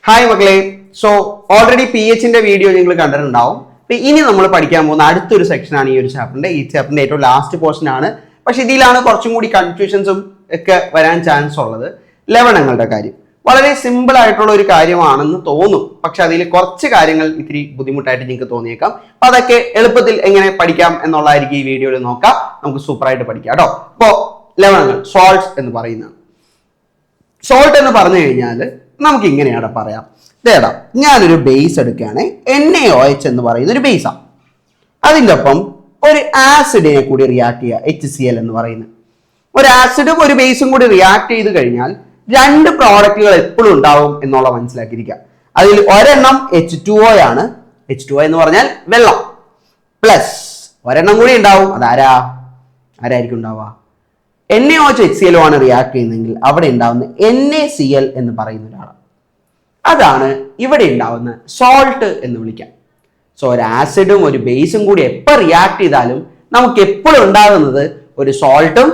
Hi മക്കളെ. So already P എച്ചിന്റെ video നിങ്ങൾ കണ്ടിട്ടുണ്ടാവും. ഇനി നമ്മൾ പഠിക്കാൻ പോകുന്ന അടുത്തൊരു സെക്ഷനാണ് ഈ ഒരു ചാപ്റ്ററിന്റെ. ഈ ചാപ്റ്ററിന്റെ ഏറ്റവും ലാസ്റ്റ് പോർഷൻ ആണ്. പക്ഷെ ഇതിലാണ് കുറച്ചും കൂടി കൺഫ്യൂഷൻസും ഒക്കെ വരാൻ ചാൻസ് ഉള്ളത്. ലവണങ്ങളുടെ കാര്യം വളരെ സിമ്പിൾ ആയിട്ടുള്ള ഒരു കാര്യമാണെന്ന് തോന്നും. പക്ഷെ അതിൽ കുറച്ച് കാര്യങ്ങൾ ഇത്തിരി ബുദ്ധിമുട്ടായിട്ട് നിങ്ങൾക്ക് തോന്നിയേക്കാം. അപ്പൊ അതൊക്കെ എളുപ്പത്തിൽ എങ്ങനെ പഠിക്കാം എന്നുള്ളതായിരിക്കും ഈ വീഡിയോയിൽ നോക്കാം. നമുക്ക് സൂപ്പറായിട്ട് പഠിക്കാം കേട്ടോ. അപ്പോൾ ലവണങ്ങൾ, സോൾട്ട്സ് എന്ന് പറയുന്നതാണ്. സോൾട്ട് എന്ന് പറഞ്ഞു കഴിഞ്ഞാൽ നമുക്ക് ഇങ്ങനെയാണ് പറയാം. ഇതേടാ, ഞാനൊരു ബേസ് എടുക്കുകയാണ്. NaOH എന്ന് പറയുന്ന ഒരു ബേസാണ്. അതിൻ്റെ ഒപ്പം ഒരു ആസിഡിനെ കൂടി റിയാക്ട് ചെയ്യുക, HCl എന്ന് പറയുന്നത്. ഒരു ആസിഡും ഒരു ബേസും കൂടി റിയാക്ട് ചെയ്ത് കഴിഞ്ഞാൽ രണ്ട് പ്രോഡക്റ്റുകൾ എപ്പോഴും ഉണ്ടാവും എന്നുള്ള മനസ്സിലാക്കിയിരിക്കുക. അതിൽ ഒരെണ്ണം H2O ആണ്. H2O എന്ന് പറഞ്ഞാൽ വെള്ളം, പ്ലസ് ഒരെണ്ണം കൂടി ഉണ്ടാവും. ആരായിരിക്കും ഉണ്ടാവുക? NaOH HCl ആണ് റിയാക്ട് ചെയ്യുന്നതെങ്കിൽ അവിടെ ഉണ്ടാവുന്ന NaCl എന്ന് പറയുന്ന ഒരാളാണ്. അതാണ് ഇവിടെ ഉണ്ടാവുന്ന സോൾട്ട് എന്ന് വിളിക്കാം. സോ ഒരു ആസിഡും ഒരു ബേസും കൂടി എപ്പോൾ റിയാക്ട് ചെയ്താലും നമുക്ക് എപ്പോഴും ഉണ്ടാകുന്നത് ഒരു സോൾട്ടും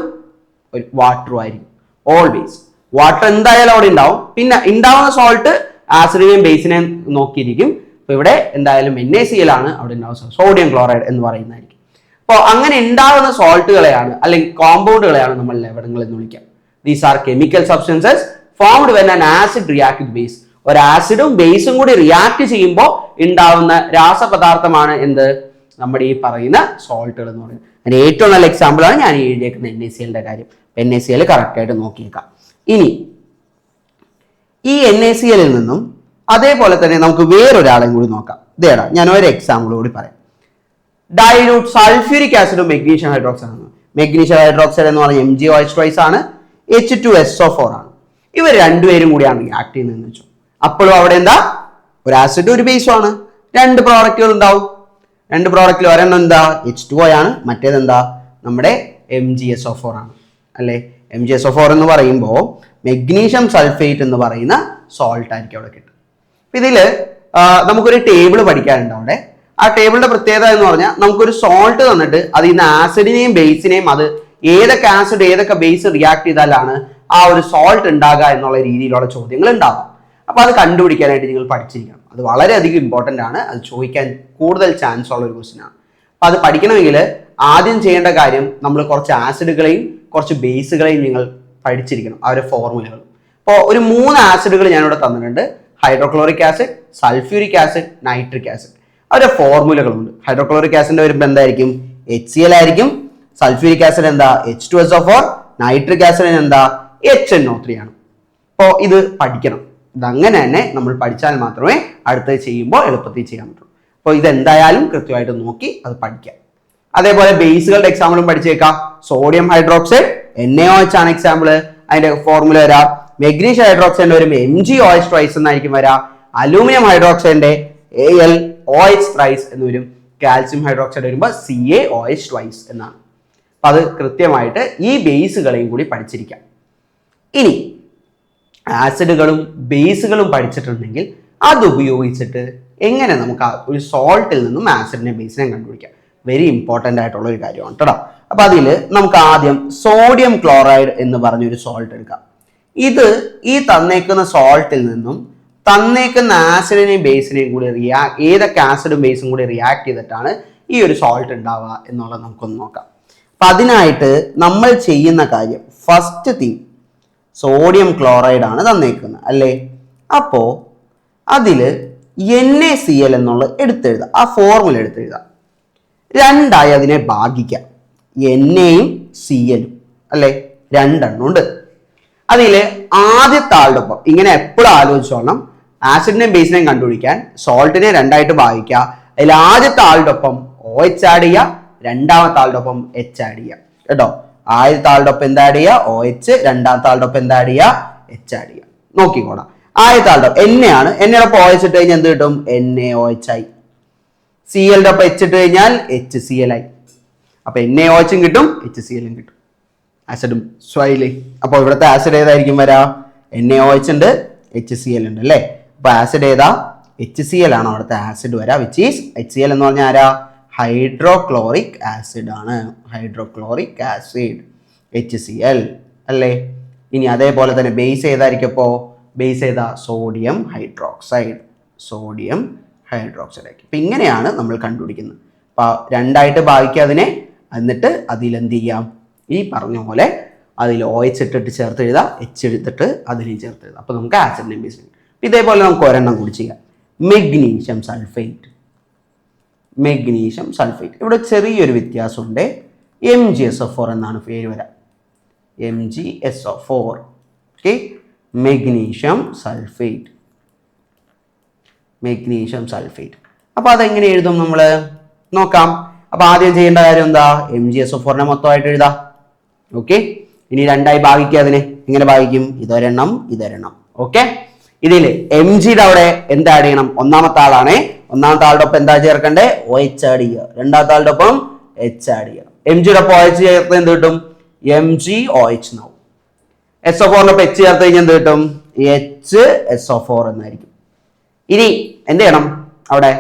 ഒരു വാട്ടറും ആയിരിക്കും. ഓൾവേസ് വാട്ടർ എന്തായാലും അവിടെ ഉണ്ടാവും. പിന്നെ ഉണ്ടാവുന്ന സോൾട്ട് ആസിഡിനെയും ബേസിനെയും നോക്കിയിരിക്കും. അപ്പൊ ഇവിടെ എന്തായാലും NaCl ആണ് അവിടെ ഉണ്ടാവുന്ന, സോഡിയം ക്ലോറൈഡ് എന്ന് പറയുന്നതായിരിക്കും. അപ്പോൾ അങ്ങനെ ഉണ്ടാകുന്ന സോൾട്ടുകളെയാണ് അല്ലെങ്കിൽ കോമ്പൗണ്ടുകളെയാണ് നമ്മൾ ലവണങ്ങൾ എന്ന് വിളിക്കാം. These are chemical substances formed when an acid react with base. ഒരു ആസിഡും ബേസും കൂടി റിയാക്ട് ചെയ്യുമ്പോൾ ഉണ്ടാവുന്ന രാസപദാർത്ഥമാണ് എന്ത്? നമ്മുടെ ഈ പറയുന്ന സോൾട്ടുകൾ എന്ന് പറയുന്നത്. അതിന് ഏറ്റവും നല്ല എക്സാമ്പിൾ ആണ് ഞാൻ ഈ എഴുതിയേക്കുന്ന NaClന്റെ കാര്യം. NaCl കറക്റ്റ് ആയിട്ട് നോക്കിയേക്കാം. ഇനി ഈ NaCl നിന്നും അതേപോലെ തന്നെ നമുക്ക് വേറൊരാളെയും കൂടി നോക്കാം. ഇതേടാ, ഞാൻ ഒരു എക്സാമ്പിൾ കൂടി പറയാം. ഡൈലൂട്ട് സൾഫ്യൂരിക് ആസിഡും മെഗ്നീഷ്യം ഹൈഡ്രോക്സൈഡ് ആണ്. മെഗ്നീഷ്യം ഹൈഡ്രോക്സൈഡ് എന്ന് പറഞ്ഞാൽ MgOH ആണ്, H2SO4 ആണ്. ഇവർ രണ്ടുപേരും കൂടിയാണ് റിയാക്ട് ചെയ്യുന്നതെന്ന് വെച്ചു. അപ്പോഴും അവിടെ എന്താ? ഒരു ആസിഡും ഒരു ബേസും ആണ്. രണ്ട് പ്രോഡക്റ്റുകൾ ഉണ്ടാവും. രണ്ട് പ്രോഡക്റ്റിൽ ഒരെണ്ണം എന്താ? H2O ആണ്, മറ്റേതെന്താ? നമ്മുടെ MgSO4 ആണ് അല്ലേ. MgSO4 എന്ന് പറയുമ്പോൾ മെഗ്നീഷ്യം സൾഫേറ്റ് എന്ന് പറയുന്ന സോൾട്ട് ആയിരിക്കും അവിടെ കിട്ടും. ഇതില് നമുക്കൊരു ടേബിൾ പഠിക്കാനുണ്ട് അവിടെ. ആ ടേബിളിന്റെ പ്രത്യേകത എന്ന് പറഞ്ഞാൽ നമുക്കൊരു സോൾട്ട് തന്നിട്ട് അതിൽ നിന്ന് ആസിഡിനെയും ബേസിനെയും അത് ഏതൊക്കെ ആസിഡ് ഏതൊക്കെ ബേസ് റിയാക്ട് ചെയ്താലാണ് ആ ഒരു സോൾട്ട് ഉണ്ടാകുക എന്നുള്ള രീതിയിലുള്ള ചോദ്യങ്ങൾ ഉണ്ടാകും. അപ്പൊ അത് കണ്ടുപിടിക്കാനായിട്ട് നിങ്ങൾ പഠിച്ചിരിക്കണം. അത് വളരെയധികം ഇമ്പോർട്ടൻ്റ് ആണ്. അത് ചോദിക്കാൻ കൂടുതൽ ചാൻസ് ഉള്ള ഒരു ക്വസ്റ്റ്യൻ ആണ്. അപ്പൊ അത് പഠിക്കണമെങ്കിൽ ആദ്യം ചെയ്യേണ്ട കാര്യം നമ്മൾ കുറച്ച് ആസിഡുകളെയും കുറച്ച് ബേസുകളെയും നിങ്ങൾ പഠിച്ചിരിക്കണം, അവരുടെ ഫോർമുലകൾ. അപ്പോൾ ഒരു 3 ആസിഡുകൾ ഞാനിവിടെ തന്നിട്ടുണ്ട്. Hydrochloric acid, sulphuric acid, nitric acid. അവരുടെ ഫോർമുലകളുണ്ട്. ഹൈഡ്രോക്ലോറിക് ആസിഡിന്റെ വരുമ്പോൾ എന്തായിരിക്കും? HCl ആയിരിക്കും. സൾഫ്യൂരിക് ആസിഡ് എന്താ? H2SO4. നൈട്രിക് ആസിഡിന് എന്താ? HNO3 ആണ്. അപ്പോൾ ഇത് പഠിക്കണം. ഇതങ്ങനെ തന്നെ നമ്മൾ പഠിച്ചാൽ മാത്രമേ അടുത്തത് ചെയ്യുമ്പോൾ എളുപ്പത്തിൽ ചെയ്യാൻ പറ്റുള്ളൂ. അപ്പോൾ ഇതെന്തായാലും കൃത്യമായിട്ട് നോക്കി അത് പഠിക്കാം. അതേപോലെ ബേസുകളുടെ എക്സാമ്പിളും പഠിച്ചേക്കാം. സോഡിയം ഹൈഡ്രോക്സൈഡ് NaOH ആണ് എക്സാമ്പിൾ. അതിന്റെ ഫോർമുല വരാം. മെഗ്നീഷ്യം ഹൈഡ്രോക്സൈഡിന്റെ വരുമ്പോൾ MgOH എന്നായിരിക്കും വരാം. അലൂമിനിയം ഹൈഡ്രോക്സൈഡിന്റെ AlOH എന്ന് വരും. കാൽസ്യം ഹൈഡ്രോക്സൈഡ് വരുമ്പോൾ CaOH എന്നാണ്. അപ്പൊ അത് കൃത്യമായിട്ട് ഈ ബേസുകളെയും കൂടി പഠിച്ചിരിക്കാം. ഇനി ആസിഡുകളും ബേസുകളും പഠിച്ചിട്ടുണ്ടെങ്കിൽ അത് ഉപയോഗിച്ചിട്ട് എങ്ങനെ നമുക്ക് ഒരു സോൾട്ടിൽ നിന്നും ആസിഡിനെ ബേസിനെ കണ്ടുപിടിക്കാം. വെരി ഇമ്പോർട്ടൻ്റ് ആയിട്ടുള്ള ഒരു കാര്യമാണ് കേട്ടോ. അപ്പൊ അതിൽ നമുക്ക് ആദ്യം സോഡിയം ക്ലോറൈഡ് എന്ന് പറഞ്ഞൊരു സോൾട്ട് എടുക്കാം. ഇത് ഈ തന്നേക്കുന്ന സോൾട്ടിൽ നിന്നും തന്നേക്കുന്ന ആസിഡിനെയും ബേസിനെയും കൂടി ഏതൊക്കെ ആസിഡും ബേസും കൂടി റിയാക്ട് ചെയ്തിട്ടാണ് ഈ ഒരു സോൾട്ട് ഉണ്ടാവുക എന്നുള്ളത് നമുക്കൊന്ന് നോക്കാം. അപ്പൊ അതിനായിട്ട് നമ്മൾ ചെയ്യുന്ന കാര്യം, ഫസ്റ്റ് തിങ് സോഡിയം ക്ലോറൈഡ് ആണ് തന്നേക്കുന്നത് അല്ലേ. അപ്പോ അതില് NaCl എന്നുള്ള എടുത്തെഴുതാം. ആ ഫോർമുല എടുത്തെഴുതാം. രണ്ടായി അതിനെ ഭാഗിക്കാം. Naയും Cl അല്ലേ, രണ്ടെണ്ണം ഉണ്ട്. അതില് ആദ്യത്തെ ആളുടെ ഒപ്പം ഇങ്ങനെ എപ്പോഴും ആലോചിച്ചോളണം. ആസിഡിനെയും ബേസിനെയും കണ്ടുപിടിക്കാൻ സോൾട്ടിനെ രണ്ടായിട്ട് ഭാഗിക്കുക. അതിൽ ആദ്യത്തെ ആളുടെ ഒപ്പം OH ആഡ് ചെയ്യുക, രണ്ടാമത്തെ ആളുടെ ഒപ്പം H ആഡ് ചെയ്യുക കേട്ടോ. ആദ്യത്തെ ആളുടെ ഒപ്പം എന്താ ആഡ് ചെയ്യുക? OH. രണ്ടാമത്തെ ആളുടെ ഒപ്പം എന്താ ആഡ് ചെയ്യുക? H ആഡ് ചെയ്യുക. നോക്കിക്കോടാം. ആദ്യത്തെ ആളുടെ Na ആണ്. എന്നോടൊപ്പം OH ഇട്ട് കഴിഞ്ഞാൽ എന്ത് കിട്ടും? NaOH ആയി. Cl ഒപ്പം H ഇട്ട് കഴിഞ്ഞാൽ HCl ആയി. അപ്പൊ NaOH കിട്ടും, HCl കിട്ടും. ആസിഡും സ്വൈലി. അപ്പോൾ ഇവിടുത്തെ ആസിഡ് ഏതായിരിക്കും വരാ? NaOH ഉണ്ട്, HCl ഉണ്ട് അല്ലേ. അപ്പൊ ആസിഡ് ഏതാ? HCl ആണ് അവിടുത്തെ ആസിഡ് വരാ. വിച്ച് ഈസ് HCl എന്ന് പറഞ്ഞാൽ ആരാ? ഹൈഡ്രോക്ലോറിക് ആസിഡ് ആണ്. ഹൈഡ്രോക്ലോറിക് ആസിഡ് HCl അല്ലേ. ഇനി അതേപോലെ തന്നെ ബേസ് ഏതായിരിക്കും? അപ്പോൾ ബേസ് ഏതാ? Sodium hydroxide. സോഡിയം ഹൈഡ്രോക്സൈഡ് ആക്കി. അപ്പം ഇങ്ങനെയാണ് നമ്മൾ കണ്ടുപിടിക്കുന്നത്. അപ്പോൾ രണ്ടായിട്ട് ഭാഗിക്കുക അതിനെ, എന്നിട്ട് അതിലെന്ത് ചെയ്യാം? ഈ പറഞ്ഞ പോലെ അതിൽ OH ഇട്ടിട്ട് ചേർത്ത് എഴുതാം, H എടുത്തിട്ട് അതിലും ചേർത്ത് എഴുതാം. അപ്പോൾ നമുക്ക് ആസിഡിനെയും ബേസിനെയും. ഇതേപോലെ നമുക്ക് ഒരെണ്ണം കൂടി ചെയ്യാം. Magnesium sulphate. Magnesium sulphate. ഇവിടെ ചെറിയൊരു വ്യത്യാസമുണ്ട്. MgSO4 എന്നാണ് പേര് വരാം. MgSO4. Okay, magnesium sulphate. Magnesium sulphate. അപ്പോൾ അതെങ്ങനെ എഴുതും നമ്മൾ നോക്കാം. അപ്പോൾ ആദ്യം ചെയ്യേണ്ട കാര്യം എന്താ? MgSO4 മൊത്തമായിട്ട് എഴുതാം. ഓക്കെ, ഇനി രണ്ടായി ഭാഗിക്കുക. അതിനെ എങ്ങനെ ഭാഗിക്കും? ഇതൊരെണ്ണം, ഇതൊരെണ്ണം. ഓക്കെ, ഇതിൽ Mgയുടെ അവിടെ എന്താ ആഡ് ചെയ്യണം? ഒന്നാമത്തെ ആളാണ്. ഒന്നാമത്തെ ആളുടെ ഒപ്പം എന്താ ചേർക്കണ്ടേ? OH ആഡ് ചെയ്യുക. രണ്ടാമത്തെ ആളുടെ ഒപ്പം H ആഡ് ചെയ്യുക. Mgയുടെ ഒപ്പം OH ചേർത്ത് എന്ത് കിട്ടും? MgOH എന്നാവും. SO4 ഒപ്പം H ചേർത്ത് കഴിഞ്ഞാൽ എന്ത് കിട്ടും? HSO4 എന്നായിരിക്കും. ഇനി എന്ത് ചെയ്യണം? അവിടെ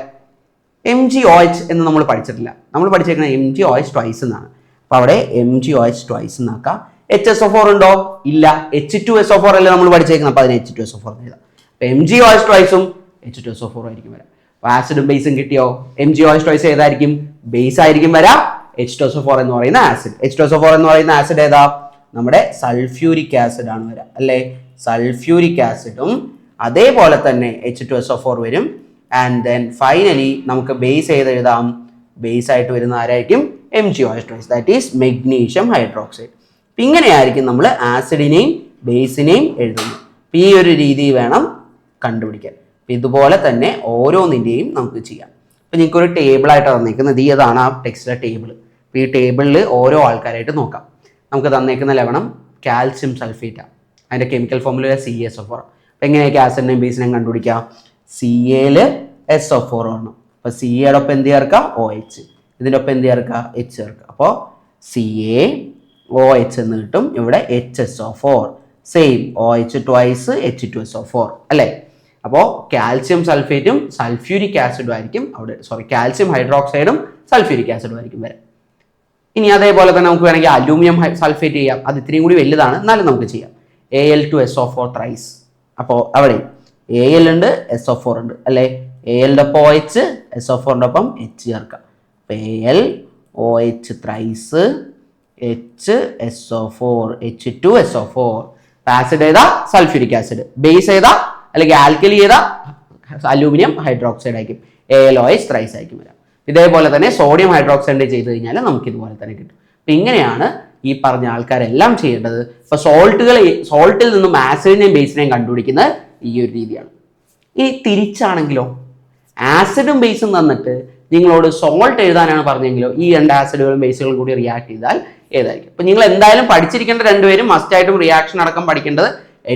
MgOH എന്ന് നമ്മൾ പഠിച്ചിട്ടില്ല. നമ്മൾ പഠിച്ചേക്കുന്നത് MgOH ട്വൈസ് എന്നാണ്. അപ്പൊ അവിടെ MgOH ട്വൈസ് എന്നാക്കാം. HSO4 ഉണ്ടോ? ഇല്ല. H2SO4 അല്ലേ നമ്മൾ പഠിച്ചേക്കുന്നത്. അപ്പൊ അതിന് H2SO4 എഴുതാം. അപ്പൊ MgOH ട്വൈസും H2SO4 ആയിരിക്കും വരാം. അപ്പൊ ആസിഡും ബേസും കിട്ടിയോ? MgOH ട്വൈസ് ഏതായിരിക്കും? ബേസ് ആയിരിക്കും വരാം. H2SO4 എന്ന് പറയുന്ന ആസിഡ്. H2SO4 എന്ന് പറയുന്ന ആസിഡ് ഏതാ? നമ്മുടെ സൾഫ്യൂരിക് ആസിഡ് ആണ് വരാം അല്ലേ? സൾഫ്യൂരിക് ആസിഡും അതേപോലെ തന്നെ H2SO4 വരും. ആൻഡ് ദെൻ ഫൈനലി നമുക്ക് ബേസ് ചെയ്ത് എഴുതാം. ബേസ് ആയിട്ട് വരുന്ന ആരായിരിക്കും? MgOH twice, that is magnesium hydroxide. ഇങ്ങനെയായിരിക്കും നമ്മൾ ആസിഡിനെയും ബേസിനെയും എഴുതുന്നത്. ഈ ഒരു രീതി വേണം കണ്ടുപിടിക്കാൻ. ഇതുപോലെ തന്നെ ഓരോന്നിൻ്റെയും നമുക്ക് ചെയ്യാം. അപ്പം നിങ്ങൾക്ക് ഒരു ടേബിളായിട്ട് തന്നേക്കുന്നത് ഏതാണ്? ആ ടെക്സ്റ്റിലെ ടേബിൾ. അപ്പോൾ ഈ ടേബിളിൽ ഓരോ ആൾക്കാരായിട്ട് നോക്കാം. നമുക്ക് തന്നേക്കുന്ന ലവണം കാൽസ്യം സൾഫേറ്റാണ്. അതിൻ്റെ കെമിക്കൽ ഫോർമുല CaSO4. അപ്പം എങ്ങനെയൊക്കെ ആസിഡിനെയും ബേസിനെയും കണ്ടുപിടിക്കാം? Cl SO4 ആണ്. അപ്പോൾ Ca ഒപ്പം എന്ത് ചേർക്കുക? OH. ഇതിൻ്റെ ഒപ്പം എന്ത് ചേർക്കുക? H ചേർക്കുക. അപ്പോൾ CaOH എന്ന് കിട്ടും. ഇവിടെ HSO4 same, OH twice H2SO4 അല്ലേ? അപ്പോൾ കാൽസ്യം സൾഫേറ്റും സൾഫ്യൂരിക് ആസിഡും ആയിരിക്കും അവിടെ, കാൽസ്യം ഹൈഡ്രോക്സൈഡും സൾഫ്യൂരിക് ആസിഡും ആയിരിക്കും വരാം. ഇനി അതേപോലെ തന്നെ നമുക്ക് വേണമെങ്കിൽ അലൂമിനിയം സൾഫേറ്റ് ചെയ്യാം. അത് ഇത്രയും കൂടി വലുതാണ്, എന്നാലും നമുക്ക് ചെയ്യാം. Al2SO4 thrice. അപ്പോൾ അവിടെ Al ഉണ്ട്, SO4 ഉണ്ട് അല്ലേ? Alന്റെ ഒപ്പം OH, SO4ന്റെ ഒപ്പം H ചേർക്കാം. AlOH thrice HSO4 H2SO4. Acid ഏതാ? Sulphuric acid. ബേസ് ഏതാ അല്ലെങ്കിൽ ആൽക്കലി ഏതാ? അലൂമിനിയം ഹൈഡ്രോക്സൈഡ് ആയിരിക്കും. AlOH ത്രൈസ് ആയിരിക്കും വരാം. ഇതേപോലെ തന്നെ സോഡിയം ഹൈഡ്രോക്സൈഡ് ചെയ്ത് കഴിഞ്ഞാൽ നമുക്ക് ഇതുപോലെ തന്നെ കിട്ടും. അപ്പം ഇങ്ങനെയാണ് ഈ പറഞ്ഞ ആൾക്കാരെല്ലാം ചെയ്യേണ്ടത്. ഇപ്പൊ സോൾട്ടിൽ നിന്നും ആസിഡിനെയും ബേസിനെയും കണ്ടുപിടിക്കുന്നത് ഈ ഒരു രീതിയാണ്. ഇനി തിരിച്ചാണെങ്കിലോ, ആസിഡും ബേസും തന്നിട്ട് നിങ്ങളോട് സോൾട്ട് എഴുതാനാണ് പറഞ്ഞെങ്കിലോ, ഈ രണ്ട് ആസിഡുകളും ബേസുകളും കൂടി റിയാക്ട് ചെയ്താൽ ഏതായിരിക്കും? അപ്പൊ നിങ്ങൾ എന്തായാലും പഠിച്ചിരിക്കേണ്ട രണ്ടുപേരും മസ്റ്റായിട്ടും റിയാക്ഷൻ അടക്കം പഠിക്കേണ്ടത്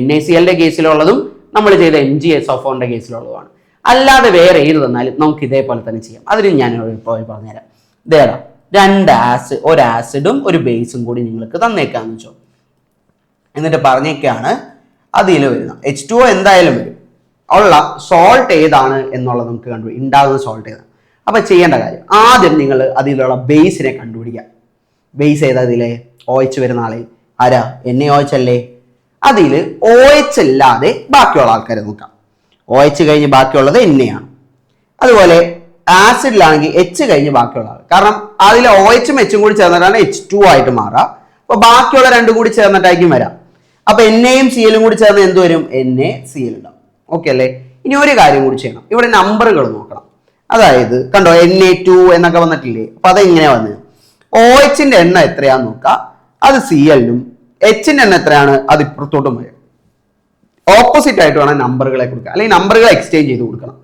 NaClന്റെ കേസിലുള്ളതും നമ്മൾ ചെയ്ത MgSO4ന്റെ കേസിലുള്ളതുമാണ്. അല്ലാതെ വേറെ ഏത് തന്നാലും നമുക്ക് ഇതേപോലെ തന്നെ ചെയ്യാം. അതിന് ഞാൻ ഇപ്പോൾ പറഞ്ഞുതരാം. ഇതേടാ ഒരു ആസിഡും ഒരു ബേസും കൂടി നിങ്ങൾക്ക് തന്നേക്കാന്ന് വെച്ചോ. എന്നിട്ട് പറഞ്ഞേക്കാണ് അതിൽ വരുന്ന H2O എന്തായാലും വരും. ഉള്ള സോൾട്ട് ഏതാണ് എന്നുള്ളത് നമുക്ക് ഉണ്ടാകുന്ന സോൾട്ട് ഏതാണ്. അപ്പൊ ചെയ്യേണ്ട കാര്യം ആദ്യം നിങ്ങൾ അതിലുള്ള ബേസിനെ കണ്ടുപിടിക്കാം. ബേസ് ഏതാ? അതിലെ OH വരുന്ന ആളെ ആരാ? NaOH അല്ലേ? അതിൽ OH അല്ലാതെ ബാക്കിയുള്ള ആൾക്കാരെ നോക്കാം. OH കഴിഞ്ഞ് ബാക്കിയുള്ളത് Na ആണ്. അതുപോലെ ആസിഡിലാണെങ്കിൽ H കഴിഞ്ഞ് ബാക്കിയുള്ള ആൾ. കാരണം അതിൽ OHും Hും കൂടി ചേർന്നിട്ടാണ് H2 ആയിട്ട് മാറുക. അപ്പൊ ബാക്കിയുള്ള രണ്ടും കൂടി ചേർന്നിട്ടായിരിക്കും വരാം. അപ്പൊ Naയും Clയും കൂടി ചേർന്ന് എന്ത് വരും? NaCl ഉണ്ടാവും. ഓക്കെ അല്ലേ? ഇനി ഒരു കാര്യം കൂടി ചെയ്യണം. ഇവിടെ നമ്പറുകൾ നോക്കണം. അതായത് കണ്ടോ, Na2 എന്നൊക്കെ വന്നിട്ടില്ലേ? അപ്പൊ അതെങ്ങനെയാ വന്നത്? OHന്റെ എണ്ണം എത്രയാന്ന് നോക്കാം. അത് Clനും Hന്റെ എണ്ണം എത്രയാണ്? അത് ഇപ്പുറത്തോട്ടും വരും. ഓപ്പോസിറ്റ് ആയിട്ട് വേണം നമ്പറുകളെ കൊടുക്കുക, അല്ലെങ്കിൽ നമ്പറുകൾ എക്സ്ചേഞ്ച് ചെയ്ത് കൊടുക്കണം.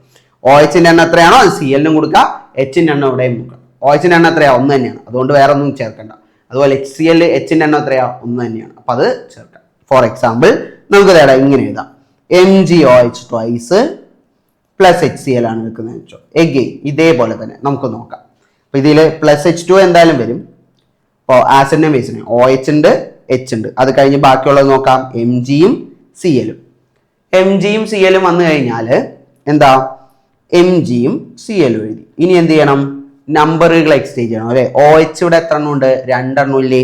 OHന്റെ എണ്ണം എത്രയാണോ അത് Clനും കൊടുക്കുക, Hന്റെ എണ്ണം ഇവിടെയും കൊടുക്കണം. OHന്റെ എണ്ണം എത്രയാ? 1 തന്നെയാണ്. അതുകൊണ്ട് വേറെ ഒന്നും ചേർക്കണ്ട. അതുപോലെ HCl Hന്റെ എണ്ണം എത്രയാ? 1 തന്നെയാണ്. അപ്പൊ അത് ചേർക്കാം. ഫോർ എക്സാമ്പിൾ നമുക്ക് ഇങ്ങനെ എഴുതാം. MgOH ട്വൈസ് പ്ലസ് HCl ആണ് നിൽക്കുന്നത് വെച്ചോ. എഗെയിൻ ഇതേപോലെ തന്നെ നമുക്ക് നോക്കാം. അപ്പൊ ഇതിൽ പ്ലസ് H2 എന്തായാലും വരും. അപ്പോൾ ആസിഡിന്റെ ബേസിന് OH ഉണ്ട്, H ഉണ്ട്. അത് കഴിഞ്ഞ് ബാക്കിയുള്ളത് നോക്കാം. Mgയും Clലും. Mgയും Clലും വന്നു കഴിഞ്ഞാൽ എന്താ? Mgയും Clലും എഴുതി. ഇനി എന്ത് ചെയ്യണം? നമ്പറുകൾ എക്സ്ചേഞ്ച് ചെയ്യണം അല്ലെ? OH ഇവിടെ എത്ര എണ്ണം ഉണ്ട്? 2 എണ്ണം ഇല്ലേ?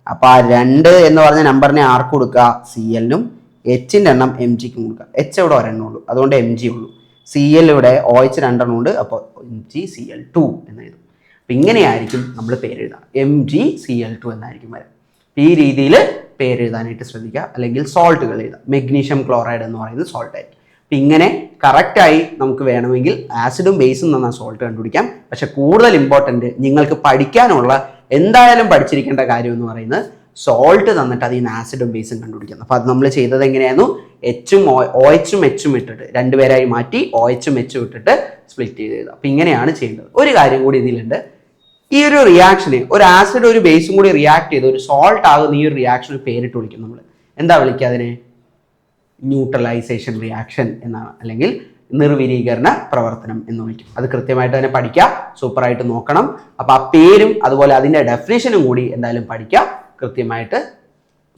അപ്പൊ ആ 2 എന്ന് പറഞ്ഞ നമ്പറിനെ ആർക്ക് കൊടുക്കുക? Clനും. എച്ചിൻ്റെ എണ്ണം എം ജിക്ക് കൊടുക്കുക. എച്ച് ഇവിടെ ഒരെണ്ണം ഉള്ളൂ, അതുകൊണ്ട് എം ജി ഉള്ളൂ. സി എൽ ഇവിടെ ഒ എച്ച് 2 ഉണ്ട്, അപ്പോൾ എം ജി സി എൽ 2 എന്ന് എഴുതും. അപ്പം ഇങ്ങനെയായിരിക്കും നമ്മൾ പേരെഴുതുക, എം ജി സി എൽ 2 എന്നായിരിക്കും വരും. ഈ രീതിയിൽ പേരെഴുതാനായിട്ട് ശ്രദ്ധിക്കുക. അല്ലെങ്കിൽ സോൾട്ടുകൾ എഴുതാം. മെഗ്നീഷ്യം ക്ലോറൈഡ് എന്ന് പറയുന്നത് സോൾട്ട് ആയിരിക്കും. അപ്പം ഇങ്ങനെ കറക്റ്റായി നമുക്ക് വേണമെങ്കിൽ ആസിഡും ബേസും തന്ന സോൾട്ട് കണ്ടുപിടിക്കാം. പക്ഷെ കൂടുതൽ ഇമ്പോർട്ടൻറ്റ് നിങ്ങൾക്ക് പഠിക്കാനുള്ള എന്തായാലും പഠിച്ചിരിക്കേണ്ട കാര്യം എന്ന് പറയുന്നത് സോൾട്ട് തന്നിട്ട് അതിൽ നിന്ന് ആസിഡും ബേസും കണ്ടുപിടിക്കുന്നത്. അപ്പോൾ അത് നമ്മൾ ചെയ്തത് എങ്ങനെയായിരുന്നു? ഒ എച്ചും എച്ചും ഇട്ടിട്ട് രണ്ടുപേരായി മാറ്റി ഒ എച്ചും എച്ചും ഇട്ടിട്ട് സ്പ്ലിറ്റ് ചെയ്ത് എഴുതാം. അപ്പം ഇങ്ങനെയാണ് ചെയ്യേണ്ടത്. ഒരു കാര്യം കൂടി ഇതിലുണ്ട്, ഈ ഒരു റിയാക്ഷന് ഒരു ആസിഡ് ഒരു ബേസും കൂടി റിയാക്ട് ചെയ്ത് ഒരു സോൾട്ട് ആകുന്ന ഈ ഒരു റിയാക്ഷന് പേരിട്ട് വിളിക്കും. നമ്മൾ എന്താ വിളിക്കുക അതിനെ? ന്യൂട്രലൈസേഷൻ റിയാക്ഷൻ എന്നാണ്, അല്ലെങ്കിൽ നിർവിരീകരണ പ്രവർത്തനം എന്ന് വിളിക്കും. അത് കൃത്യമായിട്ട് തന്നെ പഠിക്കുക, സൂപ്പറായിട്ട് നോക്കണം. അപ്പോൾ ആ പേരും അതുപോലെ അതിൻ്റെ ഡെഫിനേഷനും കൂടി എന്തായാലും പഠിക്കുക കൃത്യമായിട്ട്.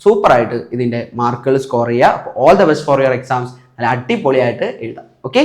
സൂപ്പറായിട്ട് ഇതിൻ്റെ മാർക്കുകൾ സ്കോർ ചെയ്യുക. അപ്പോൾ all the best for your exams. നല്ല അടിപൊളിയായിട്ട് എഴുതാം. ഓക്കെ.